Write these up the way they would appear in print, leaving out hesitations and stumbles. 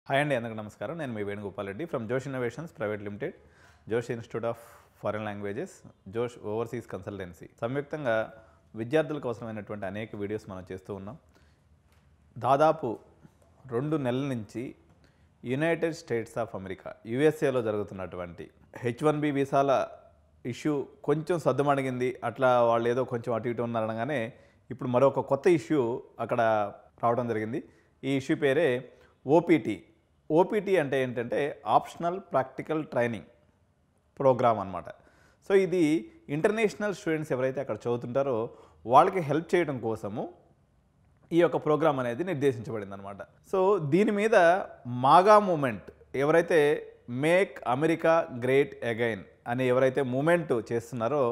Hi అండి, అందరికీ నమస్కారం. నేను మీ వేణుగోపాల్ రెడ్డి ఫ్రమ్ జోష్ ఇన్నోవేషన్స్ ప్రైవేట్ లిమిటెడ్, జోష్ ఇన్స్టిట్యూట్ ఆఫ్ ఫారెన్ లాంగ్వేజెస్, జోష్ ఓవర్సీస్ కన్సల్టెన్సీ సంయుక్తంగా విద్యార్థులకు అవసరమైనటువంటి అనేక వీడియోస్ మనం చేస్తూ ఉన్నాం. దాదాపు 2 నెలల నుంచి యునైటెడ్ స్టేట్స్ ఆఫ్ అమెరికా యుఎస్ఏలో జరుగుతున్నటువంటి H1B వీసాల ఇష్యూ కొంచెం సద్దుమణిగింది. అట్లా వాళ్ళు ఏదో కొంచెం అటు ఇటు ఉన్నారనగానే ఇప్పుడు మరొక కొత్త ఇష్యూ అక్కడ రావడం జరిగింది. ఈ ఇష్యూ పేరే ఓపీటీ. ఓపీటీ అంటే ఏంటంటే ఆప్షనల్ ప్రాక్టికల్ ట్రైనింగ్ ప్రోగ్రామ్ అనమాట. సో ఇది ఇంటర్నేషనల్ స్టూడెంట్స్ ఎవరైతే అక్కడ చదువుతుంటారో వాళ్ళకి హెల్ప్ చేయడం కోసము ఈ యొక్క ప్రోగ్రామ్ అనేది నిర్దేశించబడింది అనమాట. సో దీని మీద మాగా మూమెంట్ ఎవరైతే మేక్ అమెరికా గ్రేట్ అగైన్ అని ఎవరైతే మూమెంట్ చేస్తున్నారో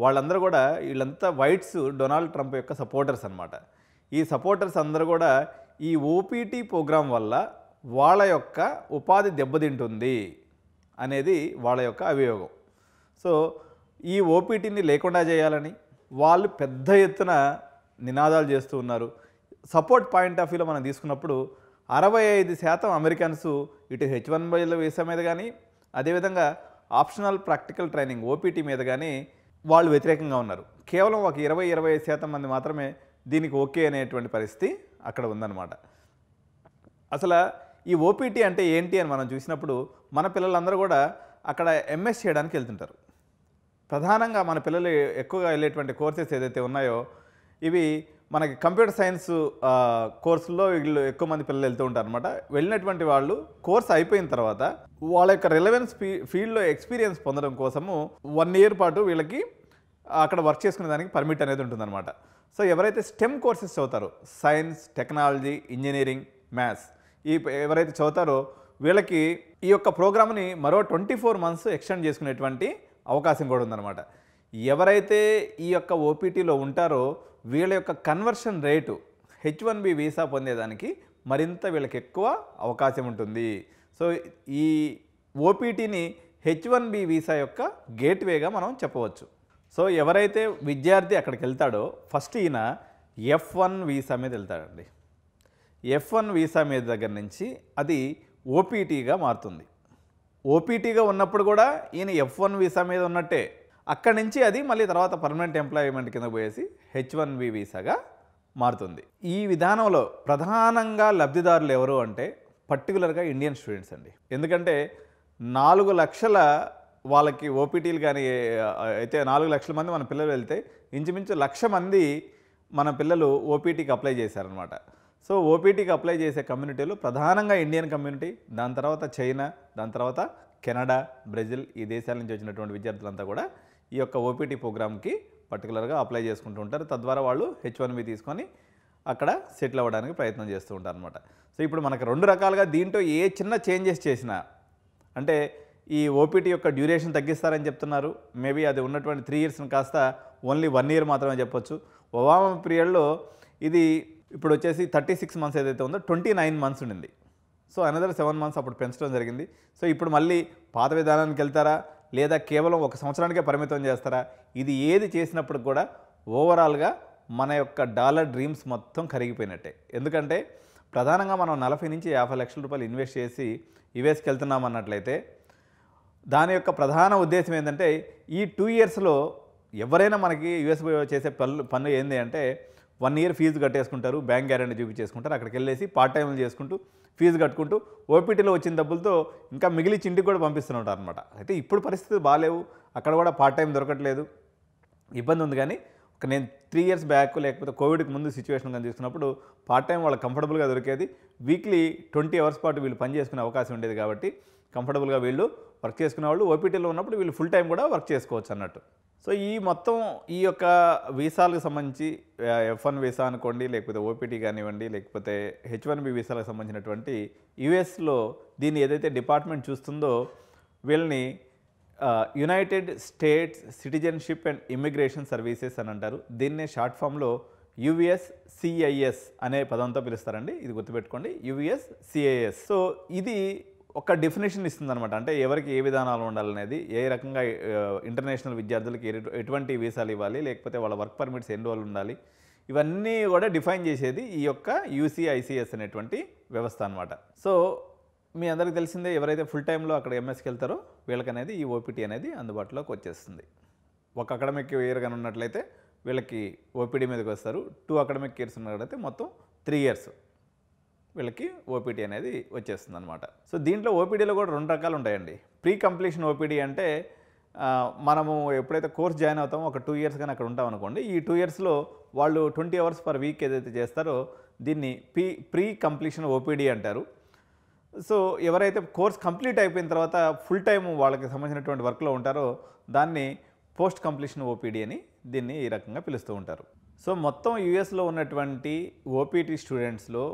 వాళ్ళందరూ కూడా వీళ్ళంతా వైట్స్ డొనాల్డ్ ట్రంప్ యొక్క సపోర్టర్స్ అనమాట. ఈ సపోర్టర్స్ అందరూ కూడా ఈ ఓపీటీ ప్రోగ్రాం వల్ల వాళ్ళ యొక్క ఉపాధి దెబ్బతింటుంది అనేది వాళ్ళ యొక్క అభియోగం. సో ఈ ఓపీటీని లేకుండా చేయాలని వాళ్ళు పెద్ద ఎత్తున నినాదాలు చేస్తూ ఉన్నారు. సపోర్ట్ పాయింట్ ఆఫ్ వ్యూలో మనం తీసుకున్నప్పుడు 65% అమెరికన్స్ ఇటు H1B వీసా మీద కానీ అదేవిధంగా ఆప్షనల్ ప్రాక్టికల్ ట్రైనింగ్ ఓపీటీ మీద కానీ వాళ్ళు వ్యతిరేకంగా ఉన్నారు. కేవలం ఒక 20-25% మంది మాత్రమే దీనికి ఓకే అనేటువంటి పరిస్థితి అక్కడ ఉందన్నమాట. అసలు ఈ ఓపీటీ అంటే ఏంటి అని మనం చూసినప్పుడు మన పిల్లలందరూ కూడా అక్కడ ఎంఎస్ చేయడానికి వెళ్తుంటారు. ప్రధానంగా మన పిల్లలు ఎక్కువగా వెళ్ళేటువంటి కోర్సెస్ ఏదైతే ఉన్నాయో ఇవి మనకి కంప్యూటర్ సైన్స్ కోర్సుల్లో వీళ్ళు ఎక్కువ మంది పిల్లలు వెళ్తూ ఉంటారు అనమాట. వెళ్ళినటువంటి వాళ్ళు కోర్స్ అయిపోయిన తర్వాత వాళ్ళ యొక్క రిలవెన్స్ ఫీల్డ్లో ఎక్స్పీరియన్స్ పొందడం కోసము 1 ఇయర్ పాటు వీళ్ళకి అక్కడ వర్క్ చేసుకునే దానికి పర్మిట్ అనేది ఉంటుందన్నమాట. సో ఎవరైతే స్టెమ్ కోర్సెస్ చదువుతారో సైన్స్, టెక్నాలజీ, ఇంజనీరింగ్, మ్యాథ్స్ ఎవరైతే చదువుతారో వీళ్ళకి ఈ యొక్క ప్రోగ్రామ్ని మరో 24 మంత్స్ ఎక్స్టెండ్ చేసుకునేటువంటి అవకాశం కూడా ఉందన్నమాట. ఎవరైతే ఈ యొక్క ఓపీటీలో ఉంటారో వీళ్ళ యొక్క కన్వర్షన్ రేటు H1B వీసా పొందేదానికి మరింత వీళ్ళకి ఎక్కువ అవకాశం ఉంటుంది. సో ఈ ఓపీటీని H1B వీసా యొక్క గేట్వేగా మనం చెప్పవచ్చు. సో ఎవరైతే విద్యార్థి అక్కడికి వెళ్తాడో ఫస్ట్ ఈయన F1 వీసా మీద వెళ్తాడండి. F1 వీసా మీద దగ్గర నుంచి అది ఓపీటీగా మారుతుంది. ఓపీటీగా ఉన్నప్పుడు కూడా ఈయన F1 వీసా మీద ఉన్నట్టే. అక్కడి నుంచి అది మళ్ళీ తర్వాత పర్మనెంట్ ఎంప్లాయ్మెంట్ కింద పోయేసి H1B వీసాగా మారుతుంది. ఈ విధానంలో ప్రధానంగా లబ్ధిదారులు ఎవరు అంటే పర్టికులర్గా ఇండియన్ స్టూడెంట్స్ అండి. ఎందుకంటే 4 లక్షల వాళ్ళకి ఓపీటీలు కానీ అయితే 4 లక్షల మంది మన పిల్లలు వెళ్తే ఇంచుమించు 1,00,000 మంది మన పిల్లలు ఓపీటీకి అప్లై చేశారనమాట. సో ఓపీటీకి అప్లై చేసే కమ్యూనిటీలు ప్రధానంగా ఇండియన్ కమ్యూనిటీ, దాని తర్వాత చైనా, దాని తర్వాత కెనడా, బ్రెజిల్ ఈ దేశాల నుంచి వచ్చినటువంటి విద్యార్థులంతా కూడా ఈ యొక్క ఓపీటీ ప్రోగ్రామ్కి పర్టికులర్గా అప్లై చేసుకుంటూ ఉంటారు. తద్వారా వాళ్ళు H1B తీసుకొని అక్కడ సెటిల్ అవ్వడానికి ప్రయత్నం చేస్తూ ఉంటారు అనమాట. సో ఇప్పుడు మనకు 2 రకాలుగా దీంట్లో ఏ చిన్న చేంజెస్ చేసినా అంటే ఈ ఓపీటీ యొక్క డ్యూరేషన్ తగ్గిస్తారని చెప్తున్నారు. మేబీ అది ఉన్నటువంటి 3 ఇయర్స్ని కాస్త ఓన్లీ 1 ఇయర్ మాత్రమే చెప్పొచ్చు. ఒబామా పీరియడ్లో ఇది ఇప్పుడు వచ్చేసి 36 మంత్స్ ఏదైతే ఉందో 29 మంత్స్ ఉండింది. సో అనదర్ 7 మంత్స్ అప్పుడు పెంచడం జరిగింది. సో ఇప్పుడు మళ్ళీ పాత విధానానికి వెళ్తారా లేదా కేవలం 1 సంవత్సరానికే పరిమితం చేస్తారా? ఇది ఏది చేసినప్పుడు కూడా ఓవరాల్గా మన యొక్క డాలర్ డ్రీమ్స్ మొత్తం కరిగిపోయినట్టే. ఎందుకంటే ప్రధానంగా మనం 40 నుంచి 50 లక్షల రూపాయలు ఇన్వెస్ట్ చేసి యుఎస్కి వెళ్తున్నాం అన్నట్లయితే దాని యొక్క ప్రధాన ఉద్దేశం ఏంటంటే ఈ 2 ఇయర్స్లో ఎవరైనా మనకి యుఎస్ చేసే పన్ను ఏంది అంటే 1 ఇయర్ ఫీజు కట్టేసుకుంటారు, బ్యాంక్ గ్యారెంటీ చూపించేసుకుంటారు, అక్కడికి వెళ్ళేసి పార్ట్ టైంలు చేసుకుంటూ ఫీజు కట్టుకుంటూ ఓపీటీలో వచ్చిన డబ్బులతో ఇంకా మిగిలిచి ఇంటికి కూడా పంపిస్తుంటారు అనమాట. అయితే ఇప్పుడు పరిస్థితులు బాగాలేవు, అక్కడ కూడా పార్ట్ టైం దొరకట్లేదు, ఇబ్బంది ఉంది. కానీ నేను 3 ఇయర్స్ బ్యాక్ లేకపోతే కోవిడ్కి ముందు సిచ్యువేషన్ కానీ తీసుకున్నప్పుడు పార్ట్ టైం వాళ్ళకి కంఫర్టబుల్గా దొరికేది. వీక్లీ 20 అవర్స్ పాటు వీళ్ళు పని చేసుకునే అవకాశం ఉండేది కాబట్టి కంఫర్టబుల్గా వీళ్ళు వర్క్ చేసుకునే వాళ్ళు ఓపీటీలో ఉన్నప్పుడు వీళ్ళు ఫుల్ టైం కూడా వర్క్ చేసుకోవచ్చు అన్నట్టు. సో ఈ మొత్తం ఈ యొక్క వీసాలకు సంబంధించి F1 వీసా అనుకోండి, లేకపోతే ఓపీటీ కానివ్వండి, లేకపోతే H1B వీసాలకు సంబంధించినటువంటి యుఎస్లో దీన్ని ఏదైతే డిపార్ట్మెంట్ చూస్తుందో వీళ్ళని United states citizenship and immigration services అని అంటారు. దీన్నే షార్ట్ ఫామ్లో USCIS అనే పదంతో పిలుస్తారండి. ఇది గుర్తుపెట్టుకోండి, USCIS. సో ఇది ఒక డెఫినేషన్ ఇస్తుందన్నమాట. అంటే ఎవరికి ఏ విధానాలు ఉండాలనేది, ఏ రకంగా ఇంటర్నేషనల్ విద్యార్థులకి ఎటువంటి వీసాలు ఇవ్వాలి, లేకపోతే వాళ్ళ వర్క్ పర్మిట్స్ ఎన్ని రోజులు ఉండాలి, ఇవన్నీ కూడా డిఫైన్ చేసేది ఈ యొక్క UCICS అనేటువంటి వ్యవస్థ అన్నమాట. సో మీ అందరికీ తెలిసిందే, ఎవరైతే ఫుల్ టైంలో అక్కడ ఎంఎస్కి వెళ్తారో వీళ్ళకనేది ఈ ఓపీటీ అనేది అందుబాటులోకి వచ్చేస్తుంది. ఒక అకాడమిక్ ఇయర్ కానీ ఉన్నట్లయితే వీళ్ళకి ఓపీడీ మీదకి వస్తారు. 2 అకాడమిక్ ఇయర్స్ ఉన్నట్లయితే మొత్తం 3 ఇయర్స్ వీళ్ళకి ఓపీటీ అనేది వచ్చేస్తుంది అనమాట. సో దీంట్లో ఓపీడీలో కూడా 2 రకాలు ఉంటాయండి. ప్రీ కంప్లీషన్ ఓపీడీ అంటే మనము ఎప్పుడైతే కోర్స్ జాయిన్ అవుతామో ఒక 2 ఇయర్స్ కానీ అక్కడ ఉంటాం అనుకోండి, ఈ 2 ఇయర్స్లో వాళ్ళు 20 అవర్స్ పర్ వీక్ ఏదైతే చేస్తారో దీన్ని ప్రీ కంప్లీషన్ ఓపీడీ అంటారు. సో ఎవరైతే కోర్స్ కంప్లీట్ అయిపోయిన తర్వాత ఫుల్ టైం వాళ్ళకి సంబంధించినటువంటి వర్క్లో ఉంటారో దాన్ని పోస్ట్ కంప్లీషన్ ఓపీడీ అని దీన్ని ఈ రకంగా పిలుస్తూ ఉంటారు. సో మొత్తం యూఎస్లో ఉన్నటువంటి ఓపీటీ స్టూడెంట్స్లో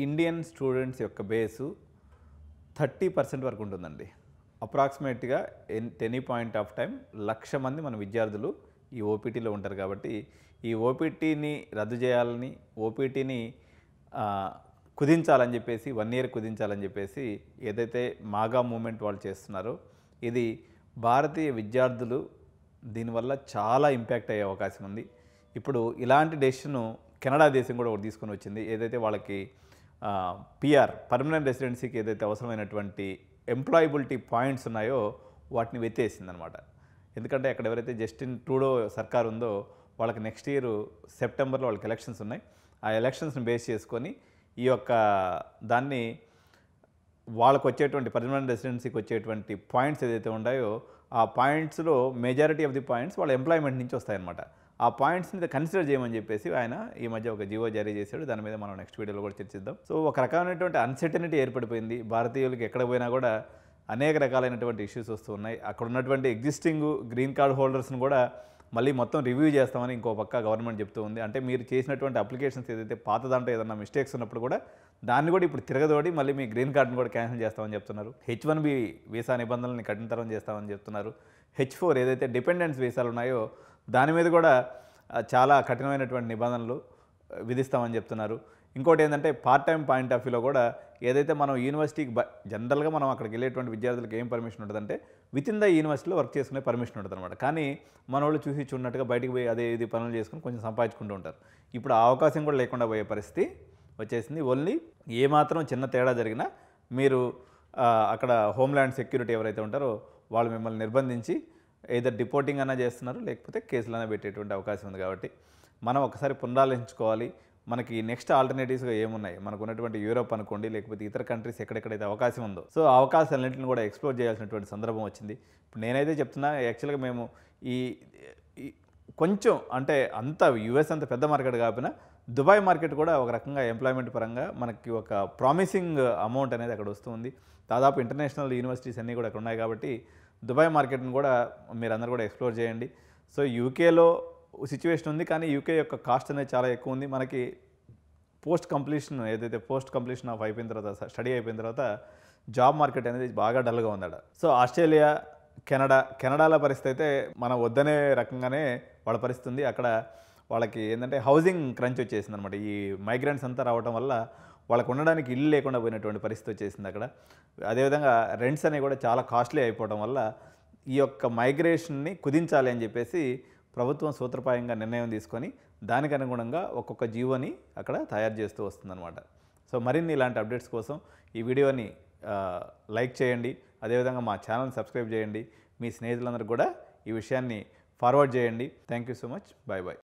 ఇండియన్ స్టూడెంట్స్ యొక్క బేసు 30% వరకు ఉంటుందండి. అప్రాక్సిమేట్గా ఎనీ పాయింట్ ఆఫ్ టైం 1,00,000 మంది మన విద్యార్థులు ఈ ఓపీటీలో ఉంటారు. కాబట్టి ఈ ఓపీటీని రద్దు చేయాలని, ఓపీటీని కుదించాలని చెప్పేసి 1 ఇయర్ కుదించాలని చెప్పేసి ఏదైతే మాగా మూమెంట్ వాళ్ళు చేస్తున్నారో ఇది భారతీయ విద్యార్థులు దీనివల్ల చాలా ఇంపాక్ట్ అయ్యే అవకాశం ఉంది. ఇప్పుడు ఇలాంటి డెసిషను కెనడా దేశం కూడా ఒకటి తీసుకొని వచ్చింది. ఏదైతే వాళ్ళకి పిఆర్ పర్మనెంట్ రెసిడెన్సీకి ఏదైతే అవసరమైనటువంటి ఎంప్లాయబిలిటీ పాయింట్స్ ఉన్నాయో వాటిని వెత్తేసింది అనమాట. ఎందుకంటే అక్కడ ఎవరైతే జస్టిన్ ట్రూడో సర్కార్ ఉందో వాళ్ళకి నెక్స్ట్ ఇయర్ సెప్టెంబర్లో వాళ్ళకి ఎలక్షన్స్ ఉన్నాయి. ఆ ఎలక్షన్స్ని బేస్ చేసుకొని ఈ యొక్క దాన్ని వాళ్ళకు వచ్చేటువంటి పర్మనెంట్ రెసిడెన్సీకి వచ్చేటువంటి పాయింట్స్ ఏదైతే ఉన్నాయో ఆ పాయింట్స్లో మెజారిటీ ఆఫ్ ది పాయింట్స్ వాళ్ళ ఎంప్లాయ్మెంట్ నుంచి వస్తాయన్నమాట. ఆ పాయింట్స్ని కన్సిడర్ చేయమని చెప్పేసి ఆయన ఈ మధ్య ఒక జీవో జారీ చేశాడు. దాని మీద మనం నెక్స్ట్ వీడియోలో కూడా చర్చిద్దాం. సో ఒక రకమైనటువంటి అన్సర్టనిటీ ఏర్పడిపోయింది. భారతీయులకి ఎక్కడ పోయినా కూడా అనేక రకాలైనటువంటి ఇష్యూస్ వస్తూ ఉన్నాయి. అక్కడ ఉన్నటువంటి ఎగ్జిస్టింగ్ గ్రీన్ కార్డ్ హోల్డర్స్ని కూడా మళ్ళీ మొత్తం రివ్యూ చేస్తామని ఇంకో పక్క గవర్నమెంట్ చెప్తూ ఉంది. అంటే మీరు చేసినటువంటి అప్లికేషన్స్ ఏదైతే పాత దాంట్లో ఏదైనా మిస్టేక్స్ ఉన్నప్పుడు కూడా దాన్ని కూడా ఇప్పుడు తిరగదోడి మళ్ళీ మీ గ్రీన్ కార్డుని కూడా క్యాన్సిల్ చేస్తామని చెప్తున్నారు. H1B వీసా నిబంధనల్ని కఠినతరం చేస్తామని చెప్తున్నారు. H4 ఏదైతే డిపెండెన్స్ వీసాలు ఉన్నాయో దాని మీద కూడా చాలా కఠినమైనటువంటి నిబంధనలు విధిస్తామని చెప్తున్నారు. ఇంకోటి ఏంటంటే పార్ట్ టైం పాయింట్ ఆఫ్ వ్యూలో కూడా ఏదైతే మనం యూనివర్సిటీకి జనరల్గా మనం అక్కడికి వెళ్ళేటువంటి విద్యార్థులకు ఏం పర్మిషన్ ఉంటుందంటే విత్ ఇన్ ద యూనివర్సిటీలో వర్క్ చేసుకునే పర్మిషన్ ఉంటుంది అనమాట. కానీ మన వాళ్ళు చూసి చూడనట్టుగా బయటికి పోయి అదే ఇది పనులు చేసుకుని కొంచెం సంపాదించుకుంటూ ఉంటారు. ఇప్పుడు ఆ అవకాశం కూడా లేకుండా పోయే పరిస్థితి వచ్చేసింది. ఓన్లీ ఏమాత్రం చిన్న తేడా జరిగినా మీరు అక్కడ హోమ్ల్యాండ్ సెక్యూరిటీ ఎవరైతే ఉంటారో వాళ్ళు మిమ్మల్ని నిర్బంధించి ఏదర్ డిపోర్టింగ్ అన్నా చేస్తున్నారు, లేకపోతే కేసులైనా పెట్టేటువంటి అవకాశం ఉంది. కాబట్టి మనం ఒకసారి పునరాలోచించుకోవాలి. మనకి నెక్స్ట్ ఆల్టర్నేటివ్స్గా ఏమున్నాయి, మనకు ఉన్నటువంటి యూరోప్ అనుకోండి, లేకపోతే ఇతర కంట్రీస్ ఎక్కడెక్కడైతే అవకాశం ఉందో సో ఆ అవకాశాలన్నింటిని కూడా ఎక్స్ప్లోర్ చేయాల్సినటువంటి సందర్భం వచ్చింది. ఇప్పుడు నేనైతే చెప్తున్నా, యాక్చువల్గా మేము ఈ కొంచెం అంటే అంత యుఎస్ అంత పెద్ద మార్కెట్ కాకపోయినా దుబాయ్ మార్కెట్ కూడా ఒక రకంగా ఎంప్లాయ్మెంట్ పరంగా మనకి ఒక ప్రామిసింగ్ అమౌంట్ అనేది అక్కడ వస్తుంది. దాదాపు ఇంటర్నేషనల్ యూనివర్సిటీస్ అన్నీ కూడా అక్కడ ఉన్నాయి. కాబట్టి దుబాయ్ మార్కెట్ని కూడా మీరందరూ కూడా ఎక్స్ప్లోర్ చేయండి. సో యూకేలో సిచ్యువేషన్ ఉంది, కానీ యూకే యొక్క కాస్ట్ అనేది చాలా ఎక్కువ ఉంది. మనకి పోస్ట్ కంప్లీషన్ ఆఫ్ అయిపోయిన తర్వాత, స్టడీ అయిపోయిన తర్వాత జాబ్ మార్కెట్ అనేది బాగా డల్గా ఉందట. సో ఆస్ట్రేలియా, కెనడాల పరిస్థితి అయితే మనం వద్దనే రకంగానే వాళ్ళ పరిస్థితి ఉంది. అక్కడ వాళ్ళకి ఏంటంటే హౌసింగ్ క్రంచ్ వచ్చేసింది అనమాట. ఈ మైగ్రెంట్స్ అంతా రావడం వల్ల వాళ్ళకు ఉండడానికి ఇల్లు లేకుండా పోయినటువంటి పరిస్థితి వచ్చేసింది అక్కడ. అదేవిధంగా రెంట్స్ అనేవి కూడా చాలా కాస్ట్లీ అయిపోవడం వల్ల ఈ యొక్క మైగ్రేషన్ని కుదించాలి అని చెప్పేసి ప్రభుత్వం సూత్రప్రాయంగా నిర్ణయం తీసుకొని దానికి అనుగుణంగా ఒక్కొక్క జీవోని అక్కడ తయారు చేస్తూ వస్తుందన్నమాట. సో మరిన్ని ఇలాంటి అప్డేట్స్ కోసం ఈ వీడియోని లైక్ చేయండి. అదేవిధంగా మా ఛానల్ని సబ్స్క్రైబ్ చేయండి. మీ స్నేహితులందరూ కూడా ఈ విషయాన్ని ఫార్వర్డ్ చేయండి. Thank you so much. Bye bye.